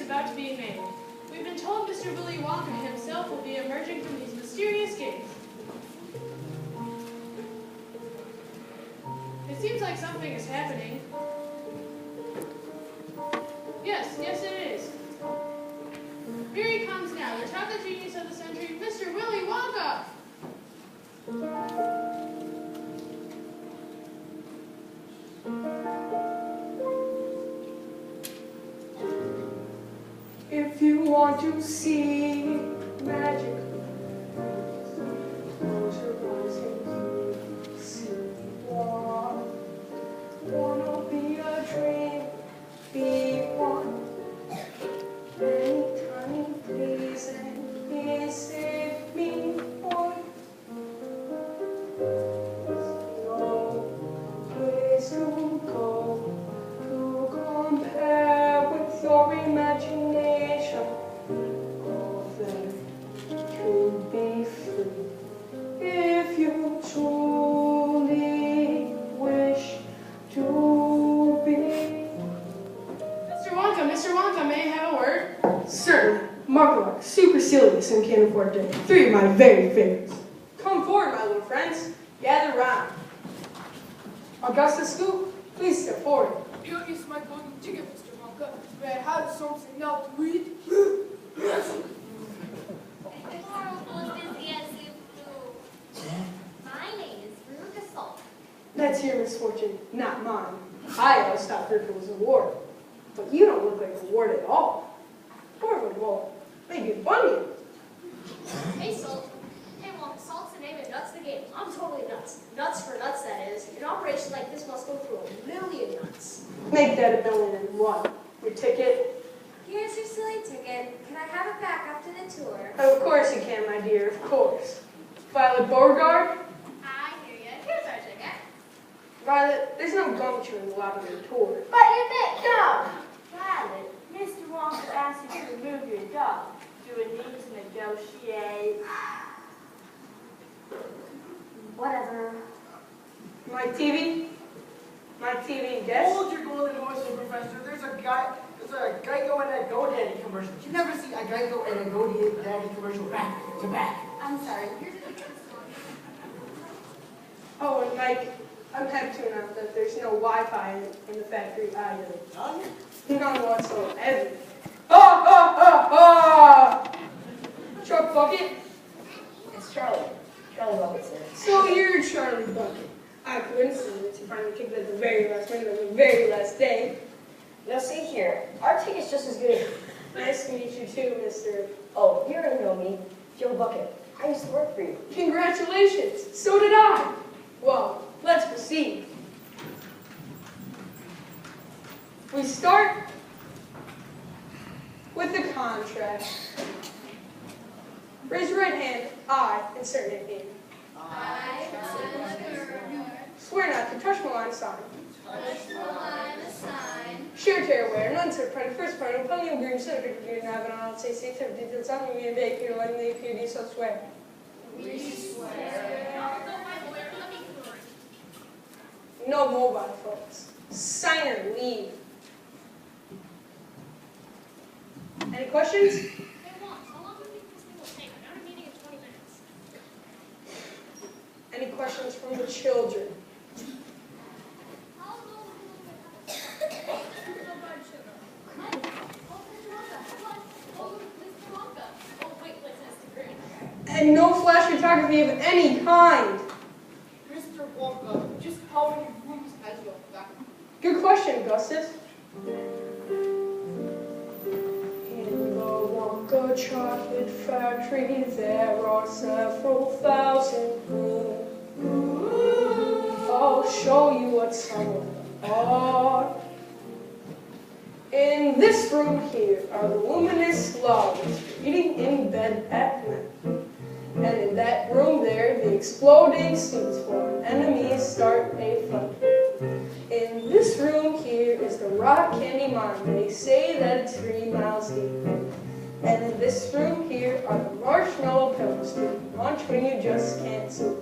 about to be made. We've been told Mr. Willy Wonka himself will be emerging from these mysterious gates. It seems like something is happening. Yes, it is. Here he comes now, the chocolate genius of the century, Mr. Willy Wonka! If you want to see magic, close your eyes and you see what. Wanna be a dream, be one. Anytime, please, and please save me, boy. No place to go to compare with your imagination. All that could be free if you truly wish to be. Mr. Wonka, may I have a word? Certainly. Marklark, Supercilious, and Can't Afford Day. Three of my very favorites. Come forward, my little friends. Gather round. Augustus Scoop, please step forward. Here is my golden ticket, Mr. Wonka. May I have something now to read? My name is Veruca Salt. That's your misfortune, not mine. I always thought Veruca was a ward. But you don't look like a ward at all. More of a mole. Maybe a bunny. Hey, Salt. Hey, Wonka, Salt's the name and nuts the game. I'm totally nuts. Nuts for nuts, that is. An operation like this must go through a million nuts. Make that 1,000,001. Your ticket? Here's your silly ticket. Can I have it back after the tour? Of course you can, my dear, of course. Violet Beauregard? I hear ya. Here's our ticket. Violet, there's no gumshoe in the lobby of the tour. But you think no. Violet, Mr. Wonka asked you to remove your dog. Do we need to negotiate? Whatever. My TV? My TV, yes? Hold your golden horses, Professor. There's a Geico and a GoDaddy commercial. You never see a Geico and a GoDaddy commercial back to back. I'm sorry. Oh, and Mike, I'm happy to announce that there's no Wi-Fi in the factory either. None? None whatsoever. Ha ha ha ha! Chuck Bucket? It's Charlie. Charlie Bucket's here. So you're Charlie Bucket. I coincidence you finally kicked at the very last minute of the very last day. Now see here, our ticket's just as good as... Nice to meet you too, Mr. Oh, you don't know me. Joe Bucket. I used to work for you. Congratulations. So did I. Well, let's proceed. We start with the contract. Raise your right hand. I insert your name. I Swear not to touch, malign, sign. touch the line of sign. Share, tear, aware, none sort part, first part, plenty of green, subject, you have an all say, say, seven details, something we make here, letting the appear, so swear. We swear. No mobile, folks. Sign or leave. Any questions? Hey, Wonka, how long do you think this thing will take? I'm at a meeting in 20 minutes. Any questions from the children? How long will it take? And no flash photography of any kind. Mr. Wonka, just how many rooms has your factory? Good question, Augustus. In the Wonka Chocolate Factory, there are several thousand rooms. I'll show you what some of them are. In this room here are the luminous lovers reading in bed at night. And in that room there, the exploding suits form. Enemies start a fight. In this room here is the rock candy mine. They say that it's 3 miles deep. And in this room here are the marshmallow pillows to lunch when you just can't sleep.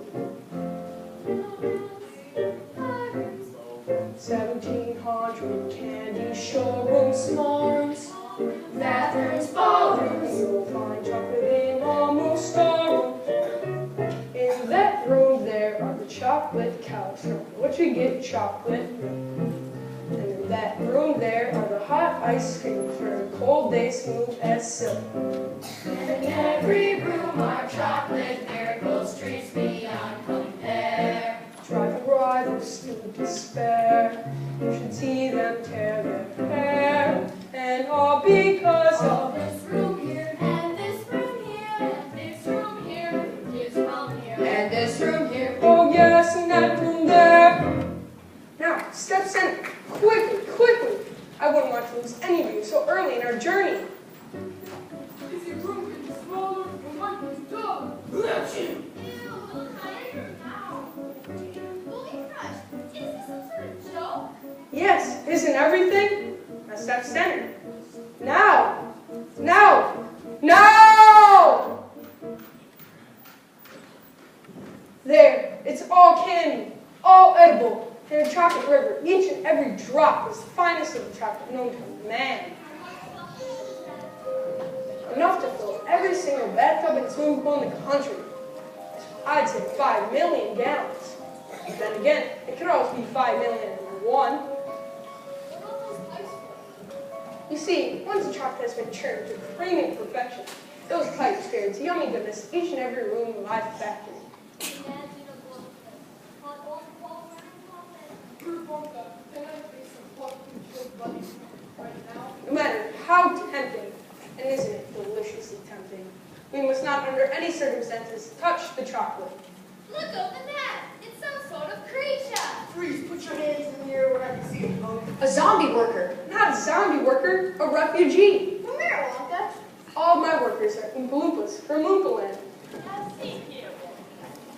1700 candy showroom smarts. That's get chocolate milk. And in that room there are the hot ice cream for a cold day smooth as silk. In every room are chocolate miracles, treats beyond compare. Driving rivals to despair, you should see them tear their hair. And all because of This room here, and this room here, and this room here, is from here, and this room here. oh yes, in that room there. Now, step center, quickly, quickly. I wouldn't want to lose any of you so early in our journey. Is your room getting smaller, or might be done? Yes, isn't everything? Now step center. Now, now, now! There, it's all candy, all edible, in a chocolate river. Each and every drop is the finest of the chocolate known to man. Enough to fill every single bathtub and swimming pool in the country. I'd say 5 million gallons. But then again, it could always be 5 million and one. You see, once the chocolate has been churned to creaming perfection, those pipes experience yummy goodness each and every room in my factory. No matter how tempting, and isn't it deliciously tempting, we must not under any circumstances touch the chocolate. Look over that! It's some sort of creature! Freeze, put your hands in the air where I can see it, Mo. A zombie worker. Not a zombie worker, a refugee. Come here, Wonka. All my workers are Oompa Loompas from Oompa Land. Now see here,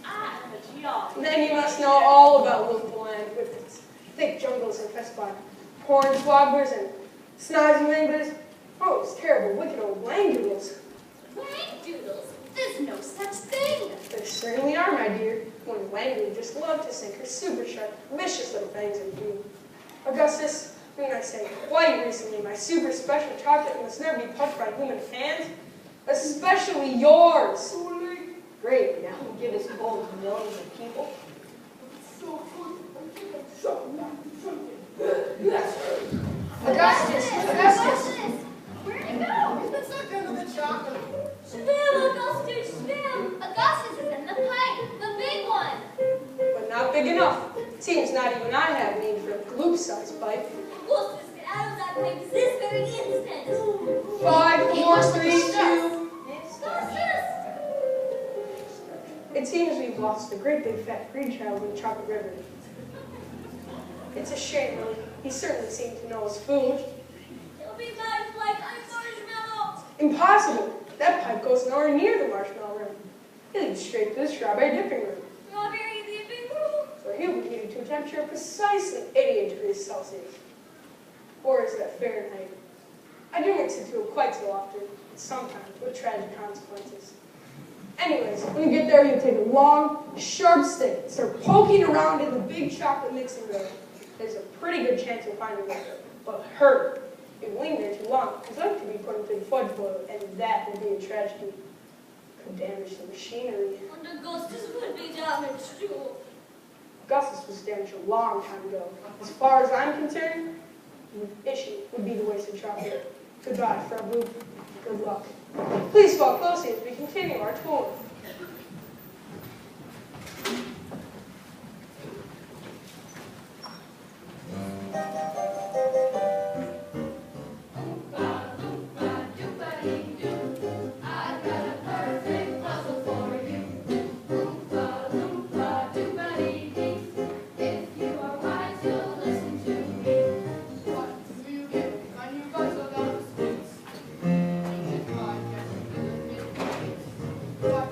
I am a geologist. Then you must know all about Oompa Land with its thick jungles infested by hornswogglers and snazzy languages. Oh, it's terrible, wicked old languages. Wang doodles? There's no such thing! There certainly are, my dear. One language just love to sink her super sharp, vicious little fangs into you. Augustus, didn't I say quite recently my super special chocolate must never be touched by human hands? Especially yours. Great, now who give us gold to millions of people? Augustus, Augustus. Where'd it go? It's not gonna be chocolate. Swim, Augustus, swim! Augustus is in the pipe, the big one! But not big enough. Seems not even I have need for a gloop-sized pipe. Augustus, get out of that pipe this very instant! 5, 4, 3, 2. Augustus! It seems we've lost the great big fat green child in the chocolate river. It's a shame, really. He certainly seemed to know his food. It'll be nice like ice marshmallow! Impossible! That pipe goes nowhere near the marshmallow room. It leads straight to the strawberry dipping room, Strawberry dipping room! where he'll be heated to a temperature of precisely 88 degrees Celsius. Or is that Fahrenheit? I do mix the two quite so often, and sometimes with tragic consequences. Anyways, when you get there, you take a long, sharp stick and start poking around in the big chocolate mixing room. There's a pretty good chance you'll find it there. But hurry. If you linger too long, it's like to be put into the fudge boiler, and that would be a tragedy. Could damage the machinery. And Augustus would be damaged too. Augustus was damaged a long time ago. As far as I'm concerned, the issue would be the wasted chocolate. Goodbye, Frau Boop. Good luck. Please follow closely as we continue our tour. I've got a perfect puzzle for you. Oompa loompa doobity-dee. If you are wise, you'll listen to me. What do you get when you guys are down the streets? If I get a little bit of what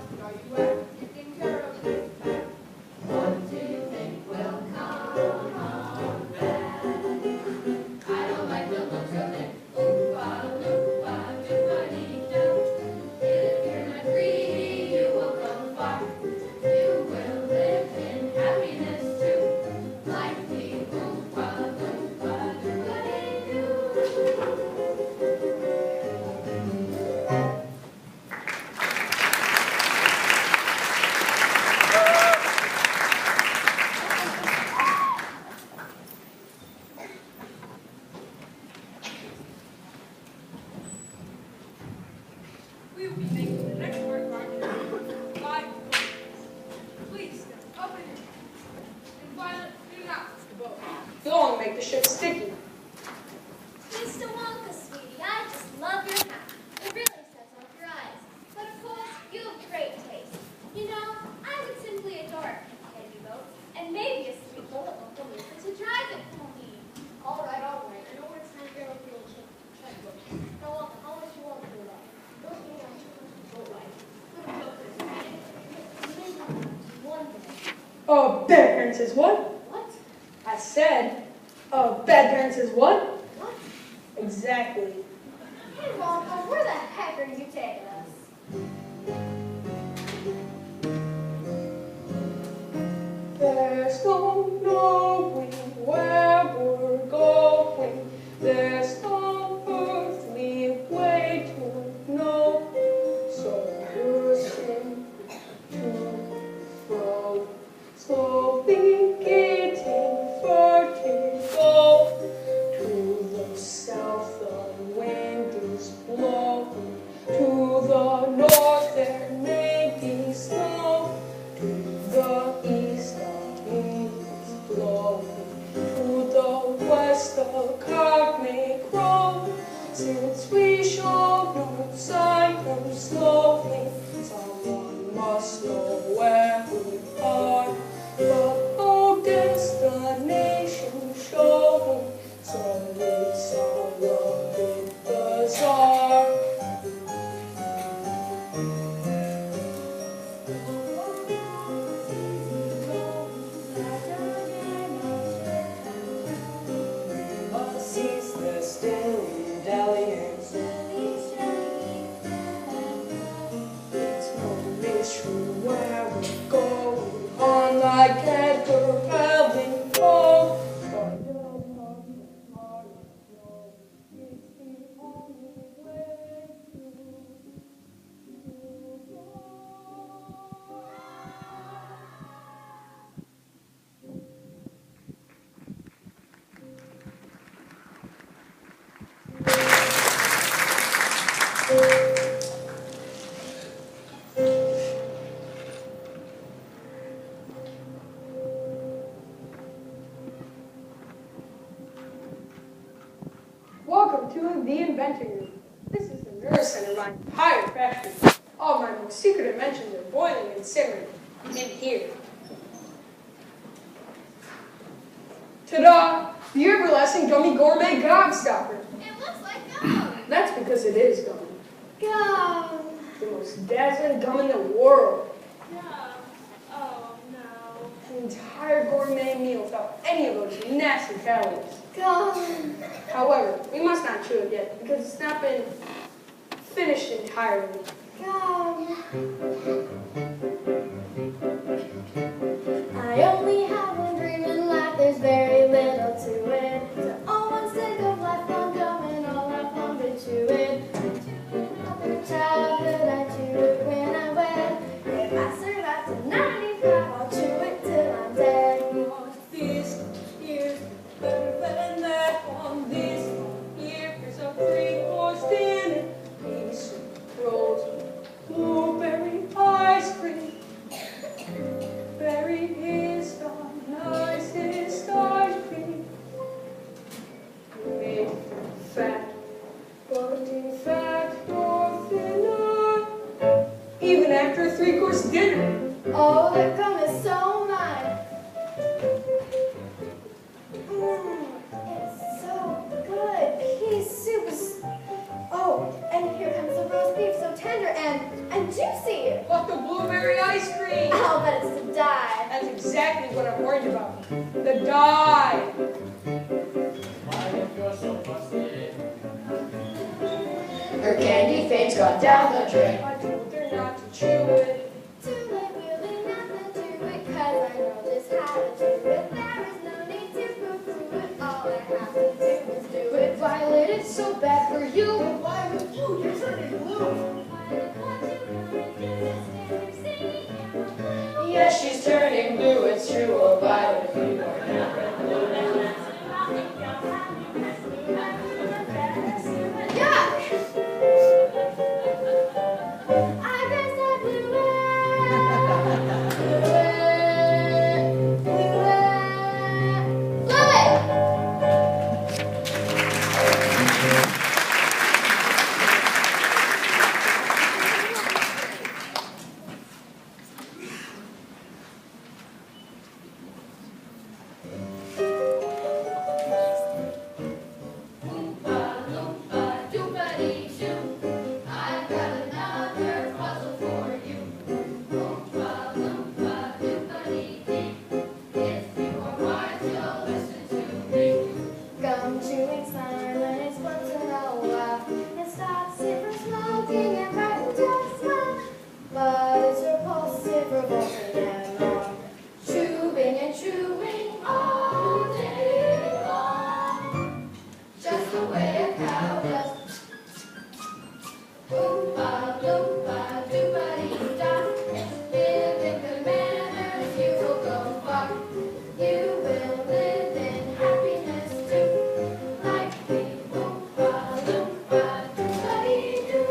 We will be making the next word mark 5 points. Please step up and Violet, do not miss the boat. You'll only make the ship sticky. Mr. Wonka, sweetie, I just love your hat. It really sets off your eyes. But of course, you have great taste. You know, I would simply adore a candy boat, and maybe a sweet little Uncle Lisa to drive it for me. All right, all right. I know it's time for your little checkbook. Now, Wonka, how much you want for that? Don't give me on boat ride. One thing. Oh, bad parents is what? What? I said, bad parents is what? What? Exactly. Hey, Wonka, where the heck are you taking us? There's no knowing where we're going. There's no earthly way to know. So pushing to fro, slowly getting vertigo. To the south the wind is blowing. To the north there may be snow. To the east the wind is blowing. To the west the cock may crow. Since we show no sign of slowing, someone must know where we are. But no destination showing, so it's all a bit bizarre. Sees the still dalliance. It's no mystery where we're going, on like Edgar Allan Poe. But you'll know it's the only way to Welcome to the Inventing Room. This is the nerve center of my entire factory. All my most secret inventions are boiling and simmering in here. Ta-da! The everlasting gummy gourmet gobstopper. It looks like gum. That's because it is gum. Gum. The most dazzling gum in the world. No. Oh, no. An entire gourmet meal without any of those nasty calories. Gum. However, we must not chew it yet because it's not been finished entirely. Gum. I only have one dream in life, there's very little to it. To own one stick of lifelong gum and all lifelong to chew it. Another childhood, I chew it when I'm wet. If I survive to 95, I'll chew it till I'm dead. This year's better than that one. This year is a 3-course dinner. Piece of rolls, blueberry ice cream. Berry is the nicest ice cream. Made from fat, but in fact you're thinner. Even after a 3-course dinner. Oh, that gum is so mine. It's so good. Pea soup is. Oh, and here comes the roast beef, so tender and juicy. But the blueberry ice cream. I'll bet it's to die. That's exactly what I'm worried about. The dye. Her candy fame's gone down the drain. I told her not to chew it. Too late, really nothing to it, 'cause I know just how to do it. There is no need to poo-poo it. All I have to do is do it. Violet, it's so bad for you. Why would you? You're turning blue. Yes, she's turning blue, it's true. Oh, Violet, you are never blue. Yeah. doobity doo. I've got another puzzle for you. Oompa loompa doobity dee. If you are wise, you'll listen to me. Gum chewing silence once in a while. It stops it from smoking and brightens your smile. But it's repulsive, revolting and more. Chewing and chewing all day long. Just the way a cow does. Oompa loompa doobity-da. Live in good manners, you will go far. You will live in happiness too. Like the Oompa loompa doobity-doo.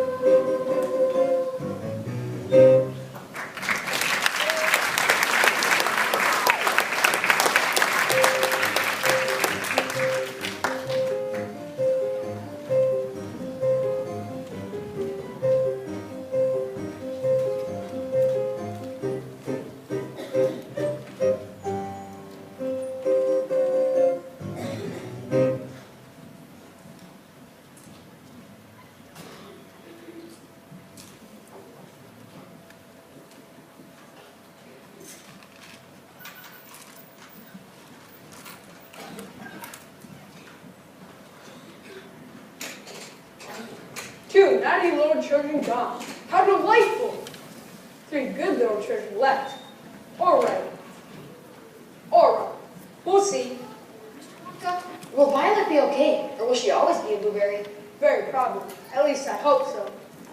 Two naughty little children gone. How delightful! Three good little children left. All right. All right. We'll see. Will Violet be okay, or will she always be a blueberry? Very probably. At least I hope so.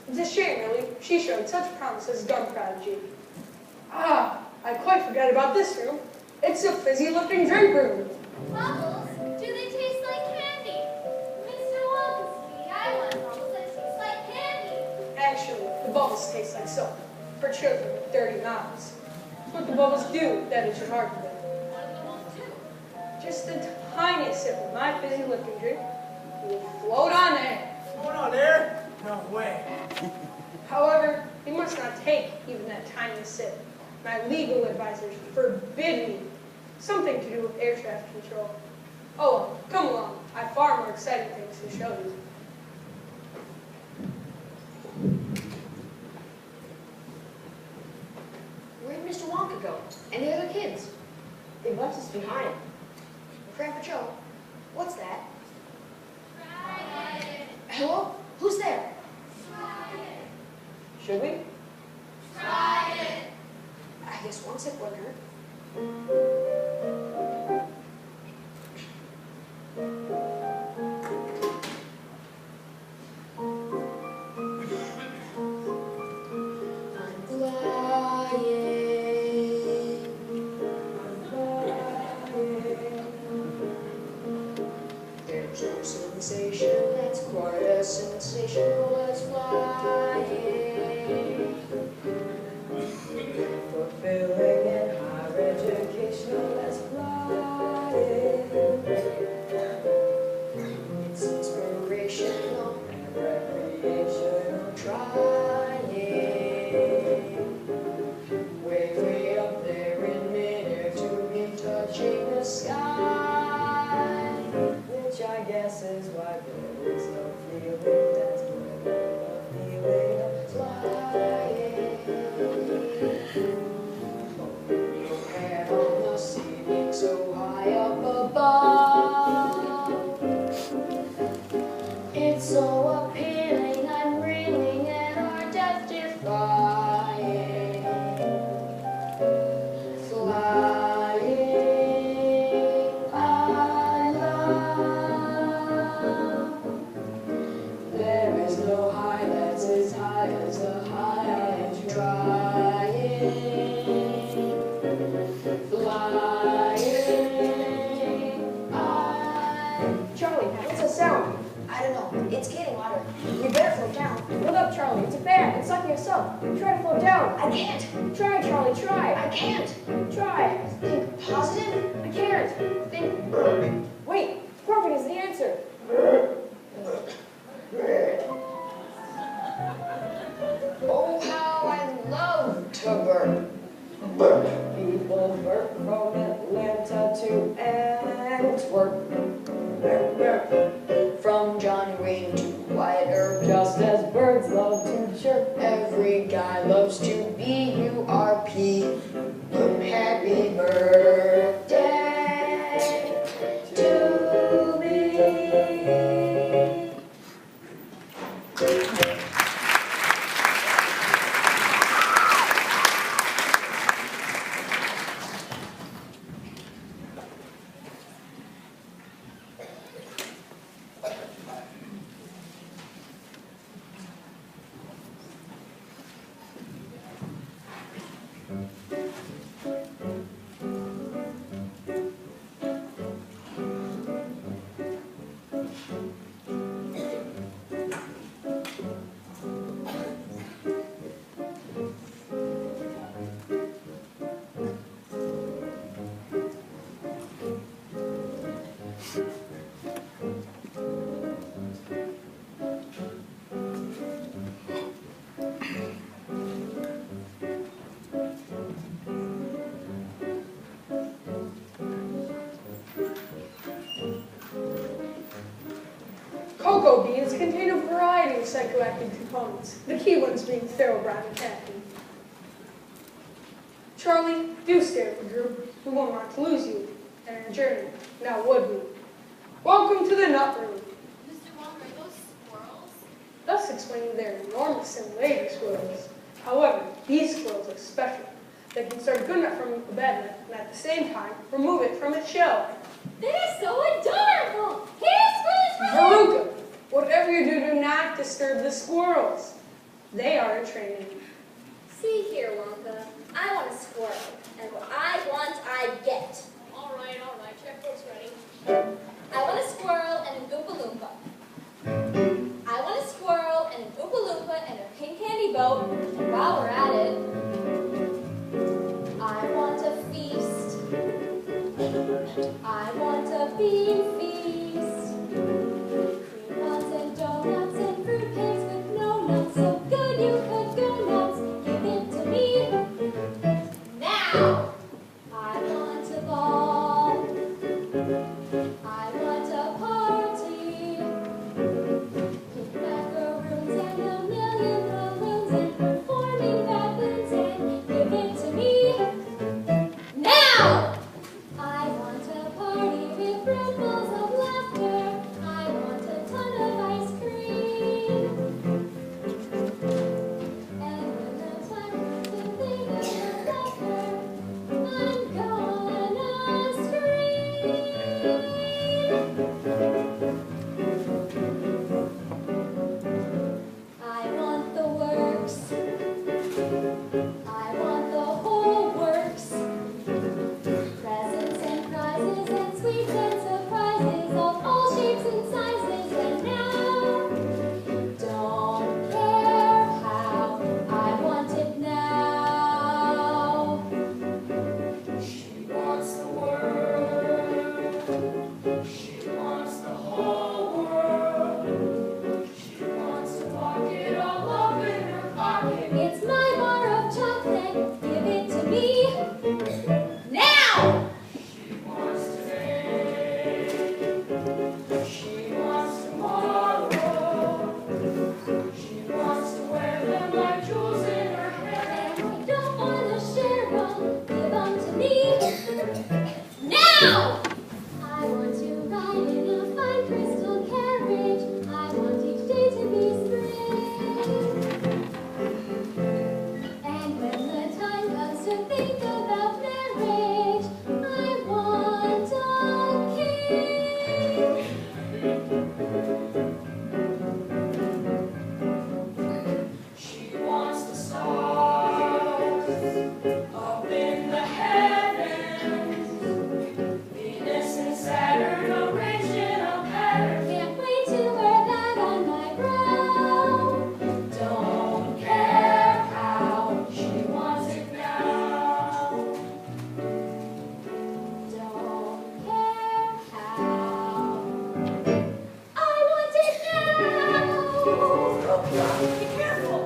It's a shame, really. She showed such promise as a gun prodigy. Ah, I quite forgot about this room. It's a fizzy looking drink room. Bubbles? Do they taste like candy? Mr. Wonka, sweetie, I want bubbles that taste like candy. Actually, the bubbles taste like soap for children with dirty mouths. It's what the bubbles do that is remarkable. What do the ones do? Just the tiniest sip of my fizzy lifting drink will float on air. Going on there? No way. However, you must not take even that tiniest sip. My legal advisors forbid me. Something to do with air traffic control. Oh, well, come along. I have far more exciting things to show you. Where'd Mr. Wonka go? And the other kids? They left us behind. Grandpa Joe, what's that? Try it. Hello? Who's there? Try it. Should we? Try it. I guess one sip wouldn't hurt. I'm flying. There's no sensation that's quite as sensational as flying. Fulfilling and higher educational as flying. It's inspirational and recreational trying. Way up there in midair to be touching the sky. Which I guess is why there is no feeling that's more than the feeling of flying. Your head on the ceiling so high up above. It's so appealing, unreeling, and our death defying. Flying, I love. There is no high that's as high as the high I am trying. Flying, Charlie, what's that sound? I don't know. It's getting louder. We better float down. Look up, Charlie. It's a bear. It's sucking us up. Try to float down. I can't. Try, Charlie. Try. I can't. Try. Think positive? I can't. Think. Wait. Barking is the answer. Oh, how I love to burp. People burp from Atlanta to Antwerp. From Johnny Wayne to Wyatt Earp to Cocoa beans contain a variety of psychoactive components, the key ones being thoroughbrine and caffeine. Charlie, do stay with the group. We won't want to lose you in our journey, now would we? Welcome to the nut room. Mr. Wong, are those squirrels? Thus explaining their enormous similarity to squirrels. However, these squirrels are special. They can start a good nut from a bad nut and at the same time remove it from its shell. They're so adorable! Here's squirrels for Veruca, whatever you do, do not disturb the squirrels. They are in training. See here, Wonka. I want a squirrel, and what I want, I get. All right, checkbook's ready. I want a squirrel and an Oompa Loompa. I want a squirrel and an Oompa Loompa and a pink candy boat. And while we're at it, I want a feast. I want a bean feast. Cream buns and donuts and fruit cakes with no nuts. So good you could go nuts. Give it to me now. I want a ball. I want a party. Pink macaroons and a million balloons and performing baboons and give it to me now. I want a party with ripples of laughter. I want a ton of ice cream. And when the time comes to think of the laughter, I'm gonna scream. I want the works. I want the whole works. Presents and prizes and sweets and surprises of all shapes and sizes. And now, don't care how, I want it now. She wants the world. She wants the whole world. She wants to lock it all up in her pocket. It's my bar of chocolate, give it to me now. She wants today. She wants tomorrow. She wants to wear them like jewels in her hair. And I don't want to share them, give them to me now. I want to ride in a fine crystal carriage. I want each day to be spring. And when the time comes to think about marriage, I want a king. She wants the stars up in the heavens. Venus and Saturn arranged in a pattern. Can't wait to wear that on my brow. Don't care how, she wants it now. Don't care how. I want it now. Be careful.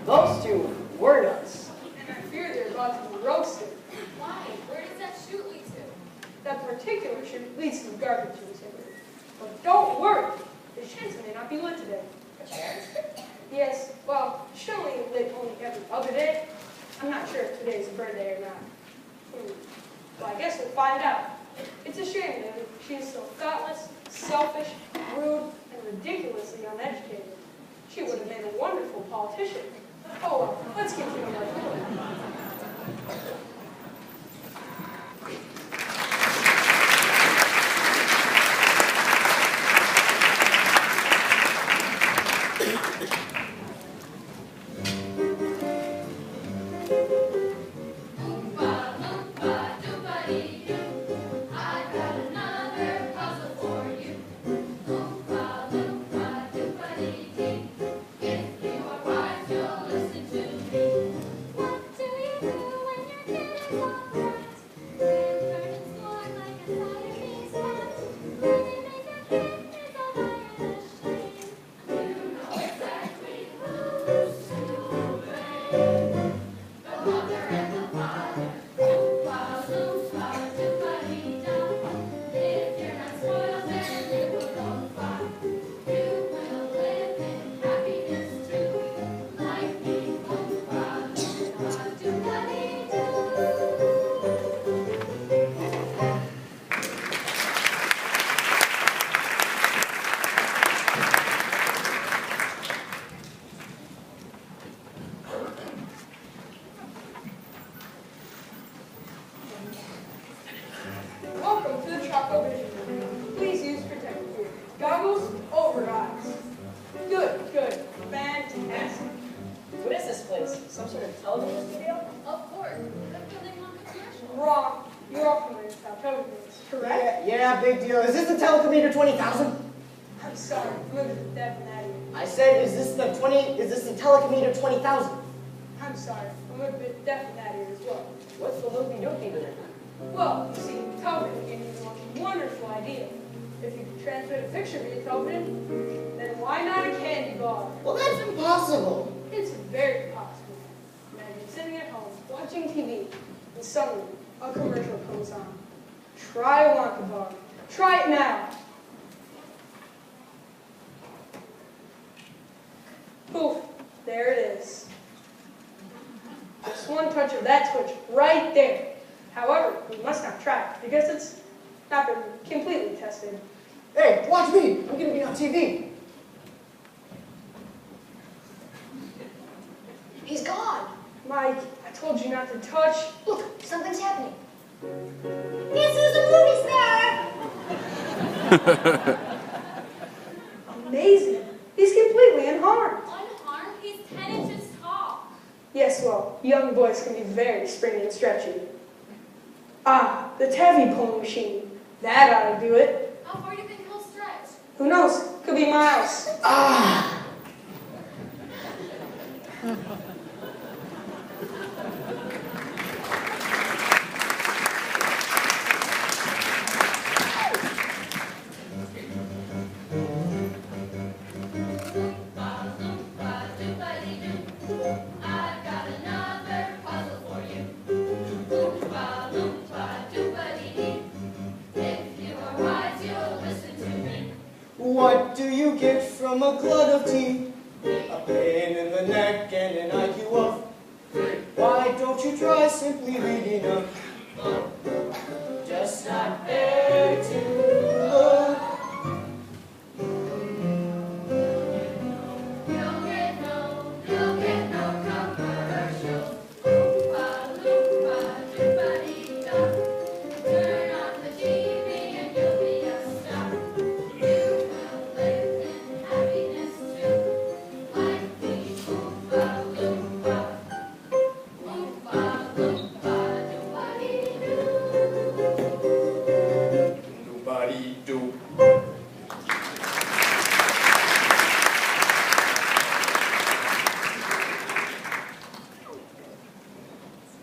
Those two were nuts. And I fear they're about to be roasted. Why? Where does that chute lead to? That particular chute leads to the garbage incinerator. But don't worry, the chance may not be lit today. Yes, well, she's only lit only every other day. I'm not sure if today's a birthday or not. Well, I guess we'll find out. It's a shame that she is so thoughtless, selfish, rude, and ridiculously uneducated. She would have made a wonderful politician. Oh well, let's continue our tour. Oompa loompa doompa-dee-doo, I've got another puzzle for you. Oompa loompa doompa-dee-dee, if you are wise, you'll listen to me. What do you do when your kid is all right? Grandparents and snore like a Siamese cat. When they make their kid is all high and ashamed. You know exactly who's to blame. The mother and the father. Oompa loompa doompa-dee-da. If you're not spoiled, then it will go far. You will live in happiness too, like me. Oompa loompa doompa-dee-doo. Welcome to the Choco Vision Room. Please use protective gear. Goggles over eyes. Good, good. Fantastic. What is this place? Some sort of television studio? Of course, the filling on the commercial. Wrong. You're all familiar with how television is, correct? Yeah, big deal. Is this the Telecommuter 20,000? I'm sorry. I'm a bit deaf and that ear. I said, is this the Telecommuter 20,000? I'm sorry. I'm a bit deaf and that ear as well. What's the loopy doopy with it? Well, you see, television gave me the most wonderful idea. If you could transmit a picture via television, then why not a candy bar? Well, that's impossible. It's very possible. Imagine sitting at home, watching TV, and suddenly a commercial comes on. Try a Wonka bar. Try it now. Poof, there it is. Just one touch of that switch right there. However, we must not try it because it's not been completely tested. Hey, watch me. I'm gonna be on TV. He's gone. Mike, I told you not to touch. Look, something's happening. This is a movie star. Amazing. He's completely unharmed. Unharmed, he's 10 inches tall. Yes, well, young boys can be very springy and stretchy. Ah, the Tevi pulling machine. That ought to do it. How far do you think he'll stretch? Who knows? Could be miles. Ah! Oompa loompa doompa-dee-doo, I've got another puzzle for you. Oompa loompa doompa-dee-dee, if you are wise, you'll listen to me. What do you get from a glut of tea? A pain in the neck and an IQ of 3. Why don't you try simply reading a book? Just not there to look. You'll get no commercials. Oompa loompa doompa-dee-da, turn on the TV and you'll be a star. You will live in happiness too, like me. Oompa loompa, oompa loompa doompa-dee-doo. Nobody do.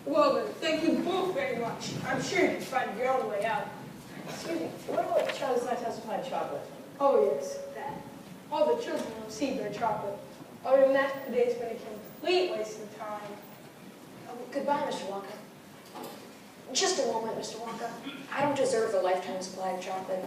Well then, thank you both very much. I'm sure you can find your own way out. Excuse me, what about Charlie's not testified chocolate? Oh yes, that. All the children will receive their chocolate. Other than that, today's been a complete waste of time. Goodbye, Mr. Wonka. Just a moment, Mr. Wonka. I don't deserve the lifetime supply of chocolate.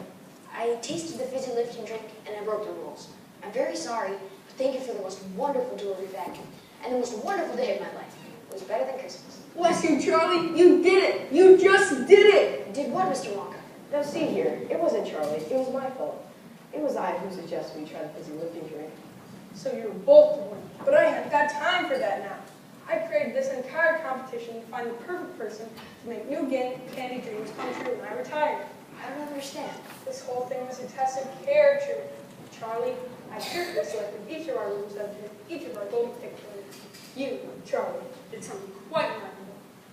I tasted the fizzy lifting drink and I broke the rules. I'm very sorry, but thank you for the most wonderful delivery vacuum and the most wonderful day of my life. It was better than Christmas. Bless you, Charlie. You did it. You just did it. Did what, Mr. Wonka? Now see here, it wasn't Charlie, it was my fault. It was I who suggested we try the fizzy lifting drink. So you're both to blame. But I haven't got time for that now. I created this entire competition to find the perfect person to make new candy dreams come true when I retire. I don't understand. This whole thing was a test of character. Charlie, I carefully selected each of our rooms and each of our golden pictures. You, Charlie, did something quite remarkable.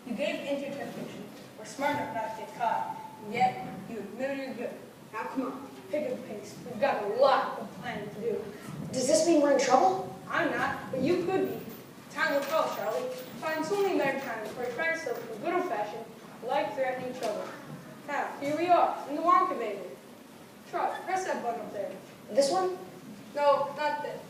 You gave in to temptation, were smart enough not to get caught, and yet you admitted you're good. Now come on, pick up the pace. We've got a lot of planning to do. Does this mean we're in trouble? I'm not, but you could be. Time will tell, Charlie. Find so many better times where trying to slip from good old-fashioned, life-threatening trouble. Now, here we are, in the Wonka baby. Charlie, press that button up there. This one? No, not that.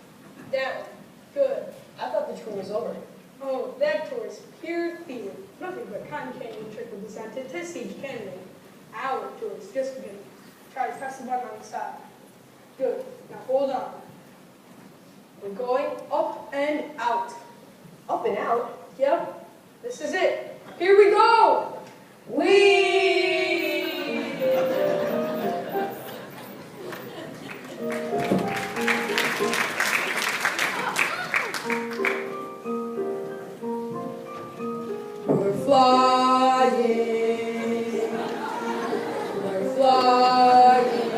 That one. Good. I thought the tour was over. Oh, that tour is pure theater. Nothing but cotton candy and trickle designed to test each candidate. Our tour is just beginning. Charlie, press the button on the side. Good. Now hold on. We're going up and out. Up and out? Yep. This is it. Here we go! We're flying. We're flying.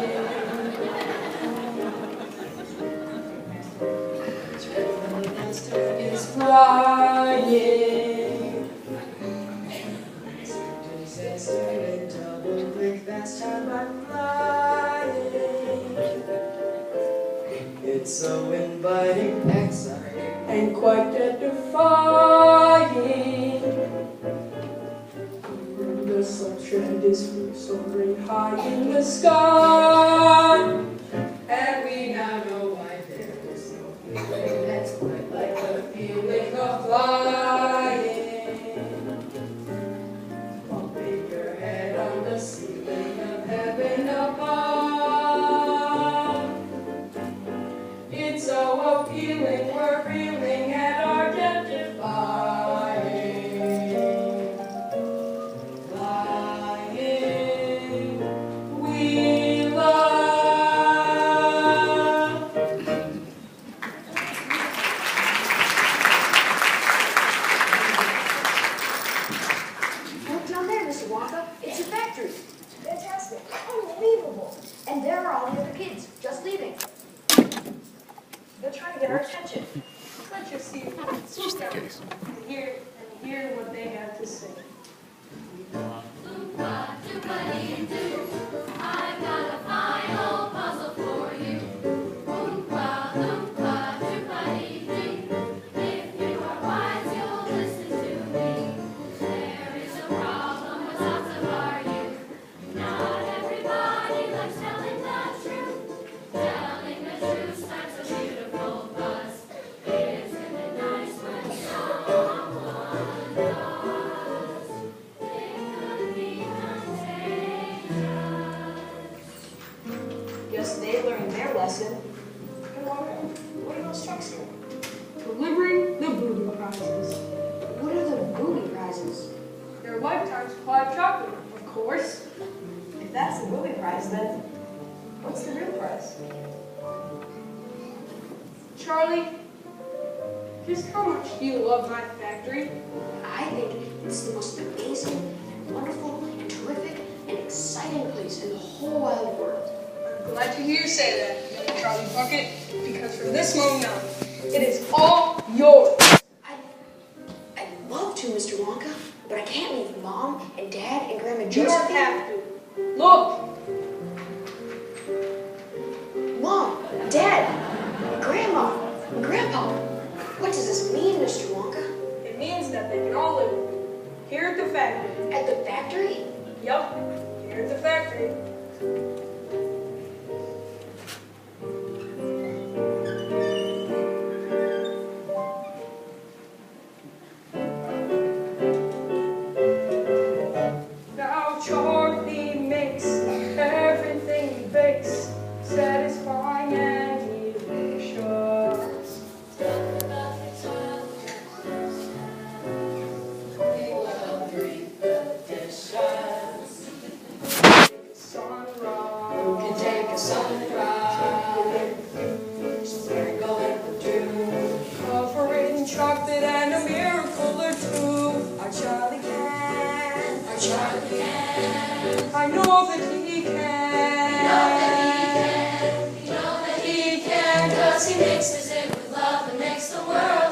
It's flying. Double quick, fast time by flying. It's so inviting, exciting, And quite edifying. The sunshine is soaring high in the sky. And we now know why there is no feeling that's quite like the feeling of flying. Bumping your head on the ceiling of heaven above. It's so appealing, we're reeling at our death-defying. Flying, we love. Look down there, Mr. Wonka. It's a factory. Fantastic. Unbelievable. And there are all the other kids, just leaving. They're trying to get our attention. Let's just see and hear what they have to say. Loompa, doompa-dee-doo, I've got a fine old puzzle for you. Loompa, loompa, doompa-dee-dee, if you are wise, you'll listen to me. There is a problem with lots of our youth. Not everybody likes telling the truth. Telling the truth starts a beautiful buzz. Isn't it nice when someone does? It could be contagious. Guess they learned their lesson. Hey, Wonka, what are those trucks for? Delivering the booby prizes. What are the booby prizes? Their lifetime supply of chocolate, of course. If that's the movie prize, then what's the real prize? Charlie, just how much do you love my factory? I think it's the most amazing, wonderful, and terrific, and exciting place in the whole wide world. I'm glad to hear you say that, young Charlie Bucket, because from this moment on, it is all yours. I'd love to, Mr. Wonka, but I can't leave Mom and Dad and Grandma You don't Josephine. have to. Look, Mom, Dad, Grandma, and Grandpa. What does this mean, Mr. Wonka? it means that they can all live here at the factory. At the factory? Yup, here at the factory. Now Charlie makes everything he bakes satisfying and delicious. he will greet the dishes. Sunrise. Who can take a sunrise? Martha can. I know that he can. We know that he can, 'cause he mixes it with love and makes the world